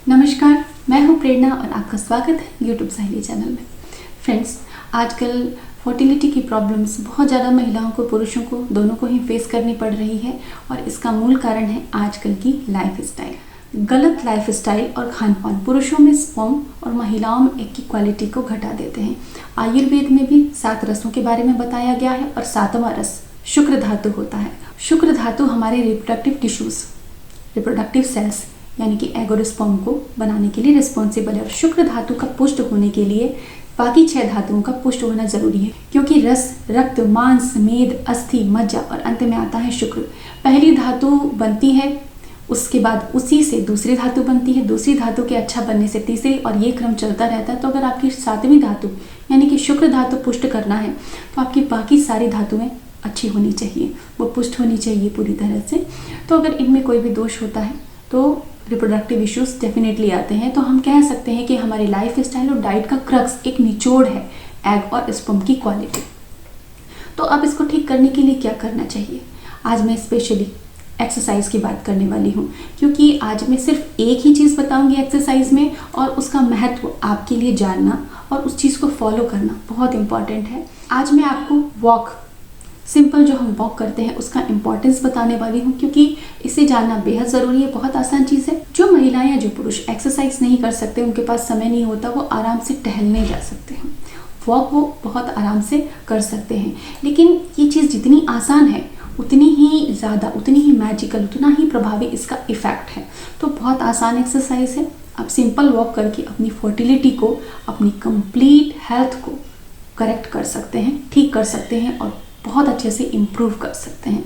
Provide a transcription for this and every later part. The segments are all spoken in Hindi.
नमस्कार, मैं हूं प्रेरणा और आपका स्वागत है यूट्यूब सहेली चैनल में। फ्रेंड्स, आजकल फर्टिलिटी की प्रॉब्लम्स बहुत ज़्यादा महिलाओं को, पुरुषों को, दोनों को ही फेस करनी पड़ रही है और इसका मूल कारण है आजकल की लाइफस्टाइल। गलत लाइफस्टाइल और खान पान पुरुषों में स्पर्म और महिलाओं में एग की क्वालिटी को घटा देते हैं। आयुर्वेद में भी 7 रसों के बारे में बताया गया है और 7वां रस शुक्र धातु होता है। शुक्र धातु हमारे रिप्रोडक्टिव टिश्यूज, रिप्रोडक्टिव सेल्स यानी कि एग और स्पर्म को बनाने के लिए रिस्पॉन्सिबल है और शुक्र धातु का पुष्ट होने के लिए बाकी 6 धातुओं का पुष्ट होना जरूरी है, क्योंकि रस, रक्त, मांस, मेद, अस्थि, मज्जा और अंत में आता है शुक्र। पहली धातु बनती है, उसके बाद उसी से दूसरी धातु बनती है, दूसरी धातु के अच्छा बनने से तीसरी, और ये क्रम चलता रहता है। तो अगर आपकी 7वीं धातु यानी कि शुक्र धातु पुष्ट करना है तो आपकी बाकी सारी धातुएं अच्छी होनी चाहिए, वो पुष्ट होनी चाहिए पूरी तरह से। तो अगर इनमें कोई भी दोष होता है तो रिप्रोडक्टिव इश्यूज डेफिनेटली आते हैं। तो हम कह सकते हैं कि हमारी लाइफ स्टाइल और डाइट का क्रक्स, एक निचोड़ है एग और स्पर्म की क्वालिटी। तो अब इसको ठीक करने के लिए क्या करना चाहिए? आज मैं स्पेशली एक्सरसाइज की बात करने वाली हूँ, क्योंकि आज मैं सिर्फ एक ही चीज़ बताऊंगी एक्सरसाइज में, और उसका महत्व आपके लिए जानना और उस चीज़ को फॉलो करना बहुत इंपॉर्टेंट है। आज मैं आपको वॉक, सिंपल जो हम वॉक करते हैं उसका इम्पोर्टेंस बताने वाली हूँ, क्योंकि इसे जानना बेहद ज़रूरी है। बहुत आसान चीज़ है। जो महिलाएं या जो पुरुष एक्सरसाइज नहीं कर सकते, उनके पास समय नहीं होता, वो आराम से टहलने जा सकते हैं। वॉक वो बहुत आराम से कर सकते हैं। लेकिन ये चीज़ जितनी आसान है उतनी ही ज़्यादा, उतनी ही मैजिकल, उतना ही प्रभावी इसका इफ़ेक्ट है। तो बहुत आसान एक्सरसाइज है। आप सिंपल वॉक करके अपनी फर्टिलिटी को, अपनी कंप्लीट हेल्थ को करेक्ट कर सकते हैं, ठीक कर सकते हैं और बहुत अच्छे से इम्प्रूव कर सकते हैं।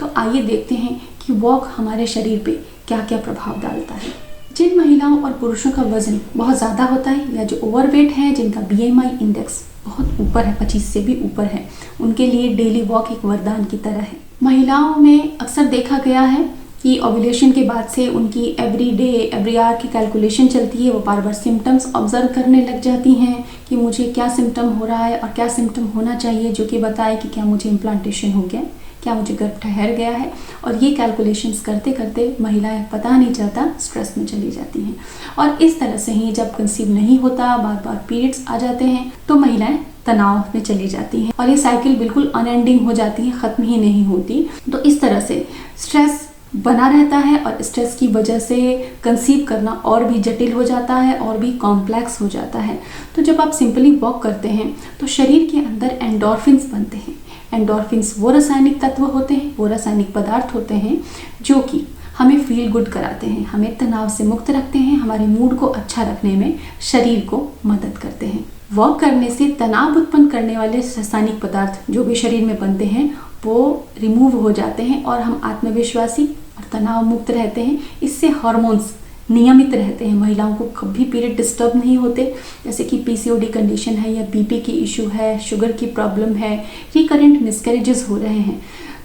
तो आइए देखते हैं कि वॉक हमारे शरीर पे क्या क्या प्रभाव डालता है। जिन महिलाओं और पुरुषों का वजन बहुत ज़्यादा होता है या जो ओवरवेट है, जिनका BMI इंडेक्स बहुत ऊपर है, 25 से भी ऊपर है, उनके लिए डेली वॉक एक वरदान की तरह है। महिलाओं में अक्सर देखा गया है कि ओव्यूलेशन के बाद से उनकी एवरी डे, एवरी आवर की कैलकुलेशन चलती है। वो बार बार सिम्टम्स ऑब्जर्व करने लग जाती हैं कि मुझे क्या सिम्टम हो रहा है और क्या सिम्टम होना चाहिए, जो कि बताए कि क्या मुझे इम्प्लांटेशन हो गया, क्या मुझे गर्भ ठहर गया है। और ये कैलकुलेशंस करते करते महिलाएं पता नहीं चलता स्ट्रेस में चली जाती हैं। और इस तरह से ही जब कंसीव नहीं होता, बार बार पीरियड्स आ जाते हैं, तो महिलाएं तनाव में चली जाती हैं और ये साइकिल बिल्कुल अनएंडिंग हो जाती है, ख़त्म ही नहीं होती। तो इस तरह से स्ट्रेस बना रहता है और स्ट्रेस की वजह से कंसीव करना और भी जटिल हो जाता है और भी कॉम्प्लेक्स हो जाता है। तो जब आप सिंपली वॉक करते हैं तो शरीर के अंदर एंडोर्फिन्स बनते हैं। एंडोर्फिन्स वो रासायनिक तत्व होते हैं, वो रासायनिक पदार्थ होते हैं जो कि हमें फील गुड कराते हैं, हमें तनाव से मुक्त रखते हैं, हमारे मूड को अच्छा रखने में शरीर को मदद करते हैं। वॉक करने से तनाव उत्पन्न करने वाले रासायनिक पदार्थ जो भी शरीर में बनते हैं वो रिमूव हो जाते हैं और हम आत्मविश्वासी और तनाव मुक्त रहते हैं। इससे हार्मोन्स नियमित रहते हैं। महिलाओं को कभी पीरियड डिस्टर्ब नहीं होते, जैसे कि PCOD कंडीशन है या BP की इशू है, शुगर की प्रॉब्लम है, रिकरेंट मिसकैरेजेस हो रहे हैं।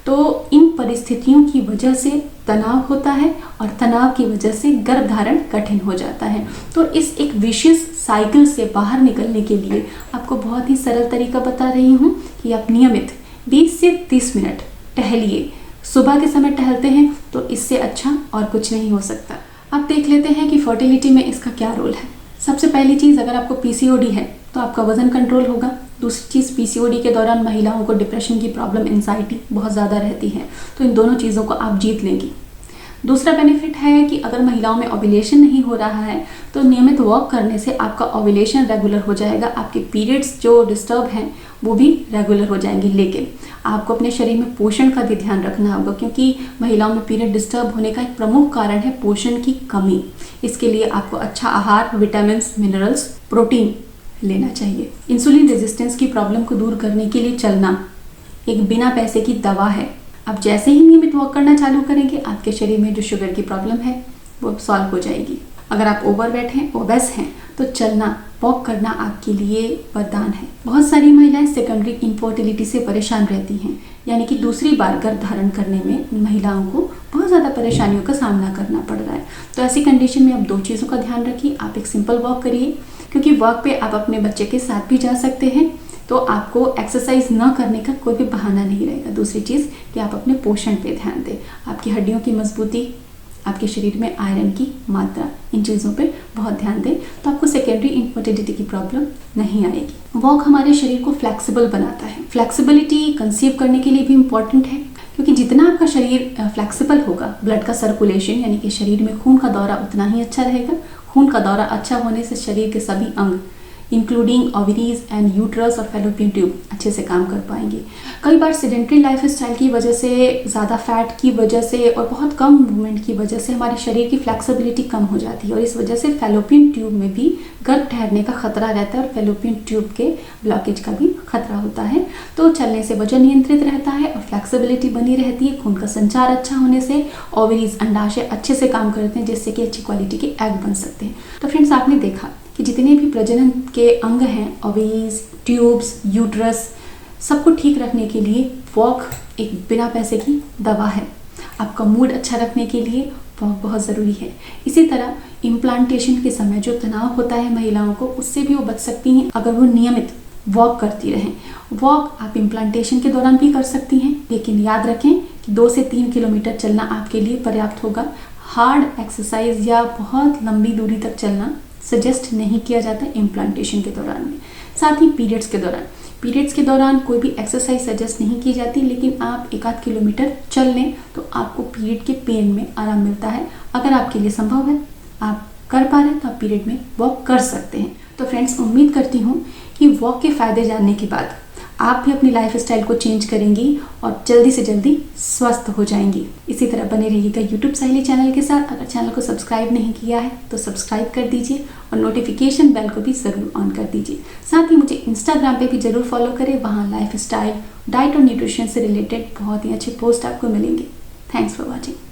तो इन परिस्थितियों की वजह से तनाव होता है और तनाव की वजह से गर्भधारण कठिन हो जाता है। तो इस एक विशियस साइकिल से बाहर निकलने के लिए आपको बहुत ही सरल तरीका बता रही हूँ कि आप नियमित 20 से 30 मिनट टहलिए। सुबह के समय टहलते हैं तो इससे अच्छा और कुछ नहीं हो सकता। अब देख लेते हैं कि फर्टिलिटी में इसका क्या रोल है। सबसे पहली चीज़, अगर आपको PCOD है तो आपका वजन कंट्रोल होगा। दूसरी चीज़, PCOD के दौरान महिलाओं को डिप्रेशन की प्रॉब्लम, एंजाइटी बहुत ज़्यादा रहती है, तो इन दोनों चीज़ों को आप जीत लेंगी। दूसरा बेनिफिट है कि अगर महिलाओं में ओव्यूलेशन नहीं हो रहा है तो नियमित वॉक करने से आपका ओव्यूलेशन रेगुलर हो जाएगा। आपके पीरियड्स जो डिस्टर्ब हैं वो भी रेगुलर हो जाएंगे। लेकिन आपको अपने शरीर में पोषण का भी ध्यान रखना होगा, क्योंकि महिलाओं में पीरियड डिस्टर्ब होने का एक प्रमुख कारण है पोषण की कमी। इसके लिए आपको अच्छा आहार, विटामिन्स, मिनरल्स, प्रोटीन लेना चाहिए। इंसुलिन रेजिस्टेंस की प्रॉब्लम को दूर करने के लिए चलना एक बिना पैसे की दवा है। आप जैसे ही नियमित वॉक करना चालू करेंगे, आपके शरीर में जो शुगर की प्रॉब्लम है वो सॉल्व हो जाएगी। अगर आप ओवरवेट हैं, ओबेस हैं, तो चलना, वॉक करना आपके लिए वरदान है। बहुत सारी महिलाएं सेकेंडरी इनफर्टिलिटी से परेशान रहती हैं, यानी कि दूसरी बार गर्भ धारण करने में महिलाओं को बहुत ज़्यादा परेशानियों का सामना करना पड़ रहा है। तो ऐसी कंडीशन में आप 2 चीज़ों का ध्यान रखिए। आप एक सिंपल वॉक करिए, क्योंकि वॉक पे आप अपने बच्चे के साथ भी जा सकते हैं, तो आपको एक्सरसाइज न करने का कोई भी बहाना नहीं रहेगा। दूसरी चीज़ कि आप अपने पोषण पे ध्यान दें। आपकी हड्डियों की मजबूती, आपके शरीर में आयरन की मात्रा, इन चीज़ों पे बहुत ध्यान दें तो आपको सेकेंडरी इनफर्टिलिटी की प्रॉब्लम नहीं आएगी। वॉक हमारे शरीर को फ्लेक्सिबल बनाता है। फ्लेक्सिबिलिटी कंसीव करने के लिए भी इम्पॉर्टेंट है, क्योंकि जितना आपका शरीर फ्लेक्सिबल होगा, ब्लड का सर्कुलेशन यानी कि शरीर में खून का दौरा उतना ही अच्छा रहेगा। खून का दौरा अच्छा होने से शरीर के सभी अंग इंक्लूडिंग ओवरीज एंड यूट्रस और फैलोपियन ट्यूब अच्छे से काम कर पाएंगे। कई बार सेडेंट्री लाइफस्टाइल की वजह से, ज़्यादा फैट की वजह से और बहुत कम मूवमेंट की वजह से हमारे शरीर की फ्लेक्सिबिलिटी कम हो जाती है और इस वजह से फैलोपियन ट्यूब में भी गर्भ ठहरने का खतरा रहता है और फैलोपियन ट्यूब के ब्लॉकेज का भी खतरा होता है। तो चलने से वजन नियंत्रित रहता है और फ्लेक्सिबिलिटी बनी रहती है। खून का संचार अच्छा होने से ओवरीज, अंडाशय अच्छे से काम करते हैं, जिससे कि अच्छी क्वालिटी के एग बन सकते हैं। तो फ्रेंड्स, आपने देखा कि जितने भी प्रजनन के अंग हैं, ओवरीज, ट्यूब्स, यूट्रस, सबको ठीक रखने के लिए वॉक एक बिना पैसे की दवा है। आपका मूड अच्छा रखने के लिए वॉक बहुत ज़रूरी है। इसी तरह इम्प्लांटेशन के समय जो तनाव होता है महिलाओं को, उससे भी वो बच सकती हैं अगर वो नियमित वॉक करती रहें। वॉक आप इम्प्लांटेशन के दौरान भी कर सकती हैं, लेकिन याद रखें कि 2 से 3 किलोमीटर चलना आपके लिए पर्याप्त होगा। हार्ड एक्सरसाइज या बहुत लंबी दूरी तक चलना सजेस्ट नहीं किया जाता है इम्प्लांटेशन के दौरान में। साथ ही पीरियड्स के दौरान कोई भी एक्सरसाइज सजेस्ट नहीं की जाती, लेकिन आप 1-8 किलोमीटर चल लें तो आपको पीरियड के पेन में आराम मिलता है। अगर आपके लिए संभव है, आप कर पा रहे हैं, तो आप पीरियड में वॉक कर सकते हैं। तो फ्रेंड्स, उम्मीद करती हूँ कि वॉक के फ़ायदे जानने के बाद आप भी अपनी लाइफस्टाइल को चेंज करेंगी और जल्दी से जल्दी स्वस्थ हो जाएंगी। इसी तरह बने रहिएगा यूट्यूब साहिली चैनल के साथ। अगर चैनल को सब्सक्राइब नहीं किया है तो सब्सक्राइब कर दीजिए और नोटिफिकेशन बेल को भी ज़रूर ऑन कर दीजिए। साथ ही मुझे इंस्टाग्राम पे भी ज़रूर फॉलो करें। वहाँ लाइफस्टाइल, डाइट और न्यूट्रिशन से रिलेटेड बहुत ही अच्छे पोस्ट आपको मिलेंगे। Thanks for watching.